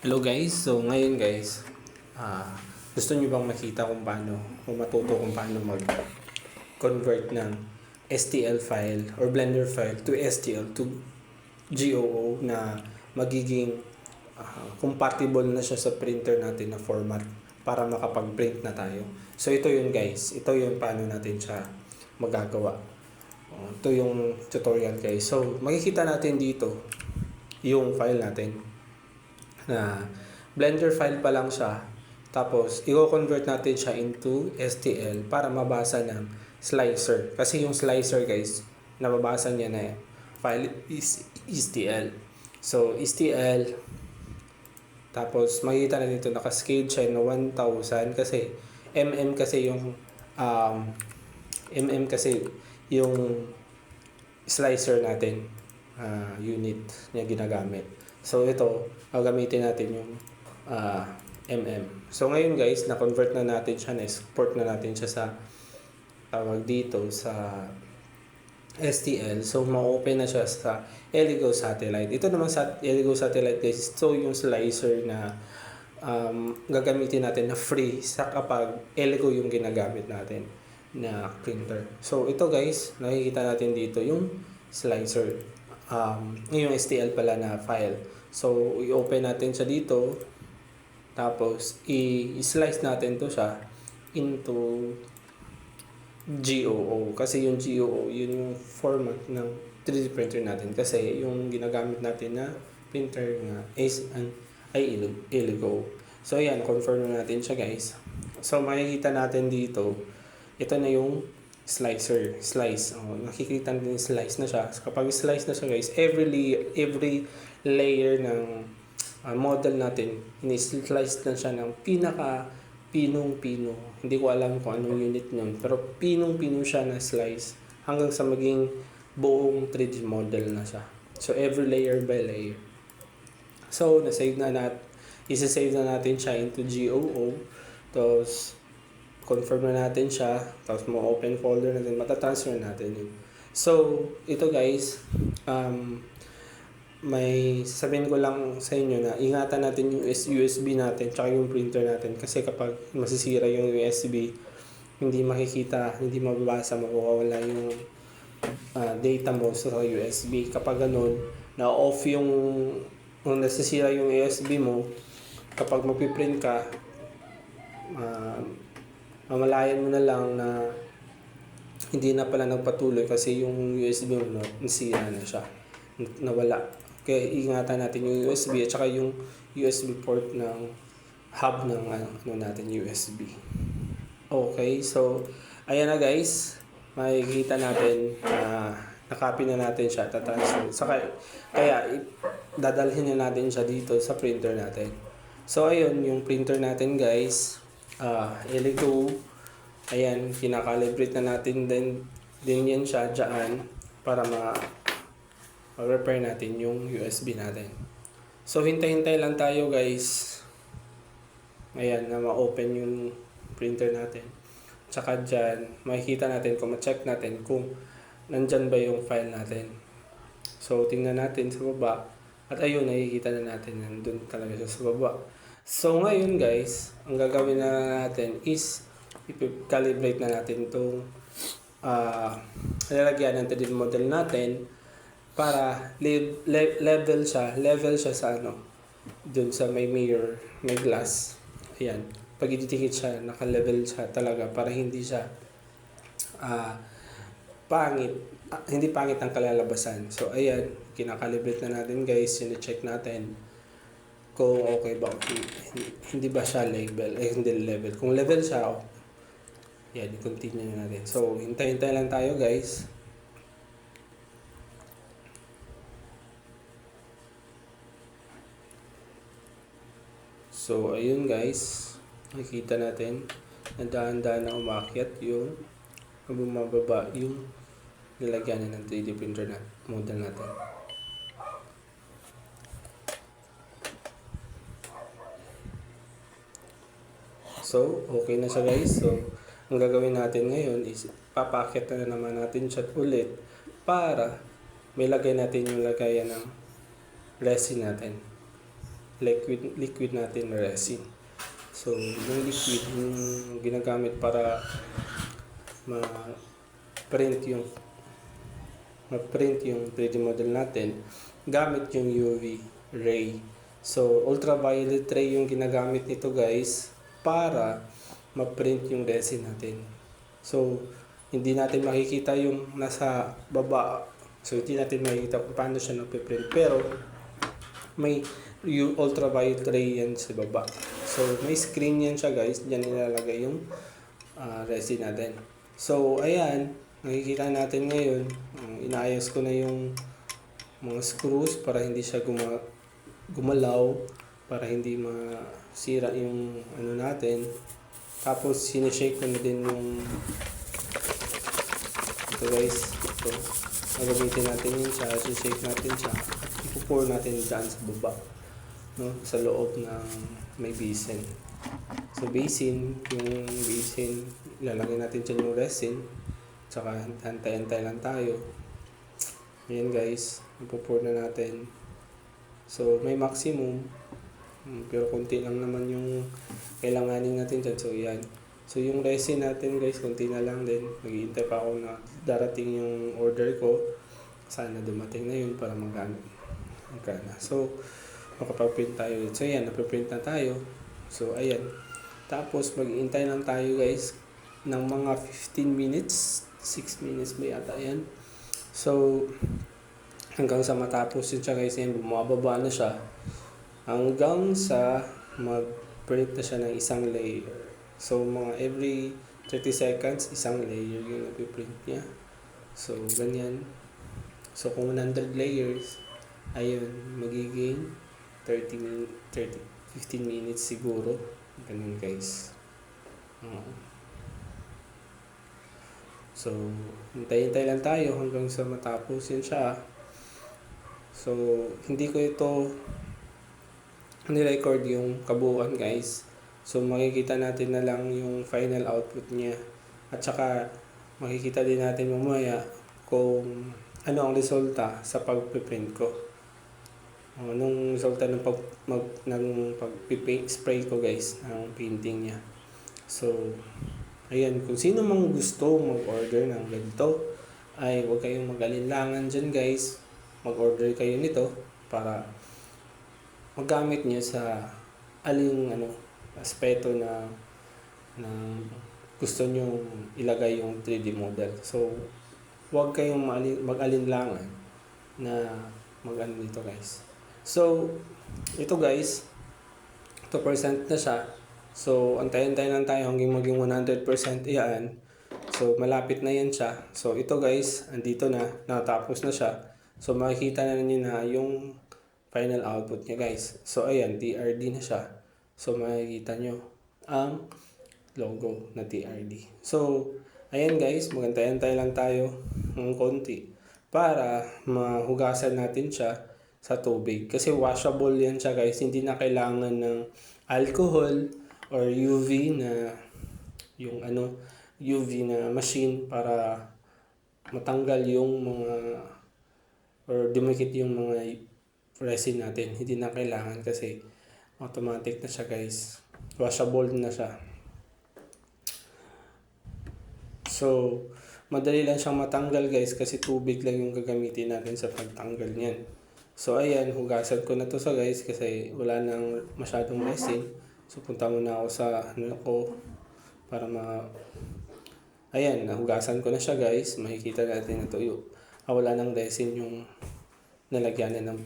Hello guys, so ngayon guys, gusto nyo bang makita kung paano, kung matuto kung paano mag-convert ng STL file or Blender file to STL to GOO na magiging compatible na siya sa printer natin na format para makapag-print na tayo. So ito yun guys, ito yung paano natin siya magagawa. Ito yung tutorial guys. So makikita natin dito yung file natin na Blender file pa lang siya. Tapos, i-convert natin siya into STL para mabasa ng slicer. Kasi yung slicer guys, nababasa niya na file is STL. So, STL. Tapos, makikita na dito, nakascale siya na 1,000 kasi kasi yung kasi yung slicer natin unit niya ginagamit. So ito, gagamitin natin yung So ngayon guys, na-convert na natin siya, na-export na natin siya sa tawag dito sa STL. So ma-open na siya sa Elegoo Satellite. Ito naman sa Elegoo Satellite guys, so yung slicer na gagamitin natin na free sa kapag Elegoo yung ginagamit natin na printer. So ito guys, nakikita natin dito yung slicer. Yung STL pala na file. So, i-open natin siya dito. Tapos, i-slice natin to siya into GOO. Kasi yung GOO, yun yung format ng 3D printer natin. Kasi yung ginagamit natin na printer nga ay Elegoo. So, ayan, confirm na natin siya guys. So, makikita natin dito, ito na yung slice. Nakikita natin slice na siya. So, kapag slice na siya guys, every layer ng model natin, ini-slice na siya ng pinaka pinong-pino. Hindi ko alam kung anong unit nun, pero pinong-pino siya na slice hanggang sa maging buong 3D model na siya. So every layer by layer. So isa-save na natin siya into GOO. Tapos confirm na natin siya, tapos mo-open folder natin, matatransfer natin yun. So, ito guys, may sabihin ko lang sa inyo na ingatan natin yung USB natin tsaka yung printer natin kasi kapag masisira yung USB, hindi makikita, hindi mababasa, mawawala yung data mo sa USB. Kapag ganun, na-off yung nasisira yung USB mo, kapag magpiprint ka, mamalayan mo na lang na hindi na pala nagpatuloy kasi yung USB mo nasira na siya, nawala. Kaya ingatan natin yung USB at saka yung USB port ng hub ng natin USB. Okay, so ayan na guys, makikita natin na nakopy na natin siya, tatransfer. Kaya dadalhin na natin siya dito sa printer natin. So ayun, yung printer natin guys, Elegoo. Ayan, kinakalibrate na natin din yan siya dyan para ma-repair natin yung USB natin. So hintay-hintay lang tayo guys. Ayan, na ma-open yung printer natin. Tsaka dyan, makikita natin kung ma-check natin kung nandyan ba yung file natin. So tingnan natin sa baba. At ayun, nakikita na natin nandun talaga siya sa baba. So ngayon guys, ang gagawin na natin is i-calibrate na natin itong lalagyan ng 3D model natin para level siya sa dun sa may mirror, may glass. Ayan, pag ititikit siya, naka-level siya talaga para hindi siya pangit, hindi pangit ang kalalabasan. So ayan, kinakalibrate na natin guys, sine-check natin kung okay ba, hindi ba siya level, hindi level. Kung level siya, yan, i-continue na natin. So, hintay-hintay lang tayo guys. So, ayun guys, nakikita natin, na dahan-dahan na umakyat yung bumababa yung nilagyan ng 3D printer na model natin. So, okay na siya guys. So, ang gagawin natin ngayon is papakit na naman natin siya ulit para may lagay natin yung lagayan ng resin natin. liquid natin na resin. So, yung liquid yung ginagamit para ma-print yung ma-print yung 3D model natin gamit yung UV ray. So, ultraviolet ray yung ginagamit nito guys para ma-print yung resin natin. So, hindi natin makikita yung nasa baba. So, hindi natin makikita kung paano siya napiprint. Pero, may ultraviolet ray yan sa baba. So, may screen yan siya guys. Diyan nilalagay yung resin natin. So, ayan. Nakikita natin ngayon. Inaayos ko na yung mga screws para hindi siya gumalaw. Para hindi masira yung ano natin. Tapos, sinishake ko na din yung ito guys. Ito. Gagamitin natin yun siya. Sinishake natin siya. Ipo-pour natin dyan sa baba. No? Sa loob ng may basin. So, basin, yung basin, ilalagay natin dyan yung resin. Tsaka, hantay-hantay lang tayo. Ayan guys. Ipo-pour na natin. So, may maximum. Pero konti lang naman yung kailanganin natin dyan. So, yan. So, yung resin natin guys, konti na lang din. Naghihintay pa ako na darating yung order ko. Sana dumating na yun para magana. So, makapag-print tayo. So, yan. Napiprint na tayo. So, ayan. Tapos, mag-iintay lang tayo guys ng mga 15 minutes. 6 minutes ba yata yan. So, hanggang sa matapos yun siya guys. Yan, bumababa na siya. Hanggang sa mag-print na siya ng isang layer. So, mga every 30 seconds, isang layer yung napiprint niya. So, ganyan. So, kung 100 layers, ayun, magiging 15 minutes siguro. Ganun guys. So, hintay-hintay lang tayo hanggang sa matapos yun siya. So, hindi ko ito ni-record yung kabuuan guys. So, makikita natin na lang yung final output niya. At saka, makikita din natin mamaya kung ano ang resulta sa pag-print ko. Anong resulta ng pag-spray ko guys, ng painting niya. So, ayan, kung sino mang gusto mag-order ng ganito, ay huwag kayong mag-alinlangan dyan guys. Mag-order kayo nito para magamit niyo sa aling aspeto na gusto niyo ilagay yung 3D model. So, huwag kayong mag-alinlangan na mag-ano dito guys. So, ito guys, 2% na siya. So, antayin-antayin lang tayo hanggang maging 100% iyan. So, malapit na yan siya. So, ito guys, andito na, natapos na siya. So, makikita na niyo na yung final output niya guys. So, ayan, TRD na siya. So, makikita nyo ang logo na TRD. So, ayan guys, magantay-antay lang tayo ng konti para mahugasan natin siya sa tubig. Kasi washable yan siya guys. Hindi na kailangan ng alcohol or UV na UV na machine para matanggal yung mga or dumikit yung mga resin natin. Hindi na kailangan kasi automatic na siya guys. Washable na siya. So, madali lang siyang matanggal guys kasi tubig lang yung gagamitin natin sa pagtanggal niyan. So, ayan, hugasan ko na to sa guys kasi wala nang masyadong resin. So, punta muna ako sa para ayan, nahugasan ko na siya guys. Makikita natin na to wala nang resin yung nalagyan ng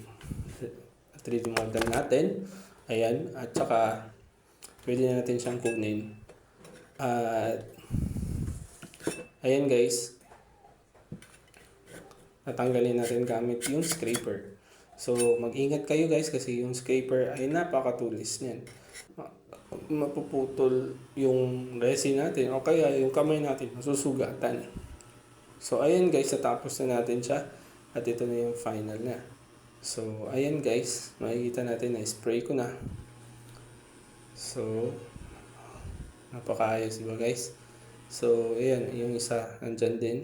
3D model natin. Ayan, at saka pwede na natin siyang kunin. Ayan guys, natanggalin natin gamit yung scraper. So, mag-ingat kayo guys kasi yung scraper ay napakatulis niyan. Mapuputol yung resin natin o kaya yung kamay natin masusugatan. So, ayan guys, natapos na natin siya at ito na yung final na. So, ayan guys, makikita natin na spray ko na. So, napakaayos diba guys? So, ayan, yung isa nandyan din.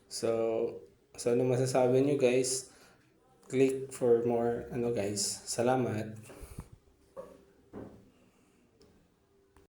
So ano masasabi nyo guys? Click for more guys. Salamat.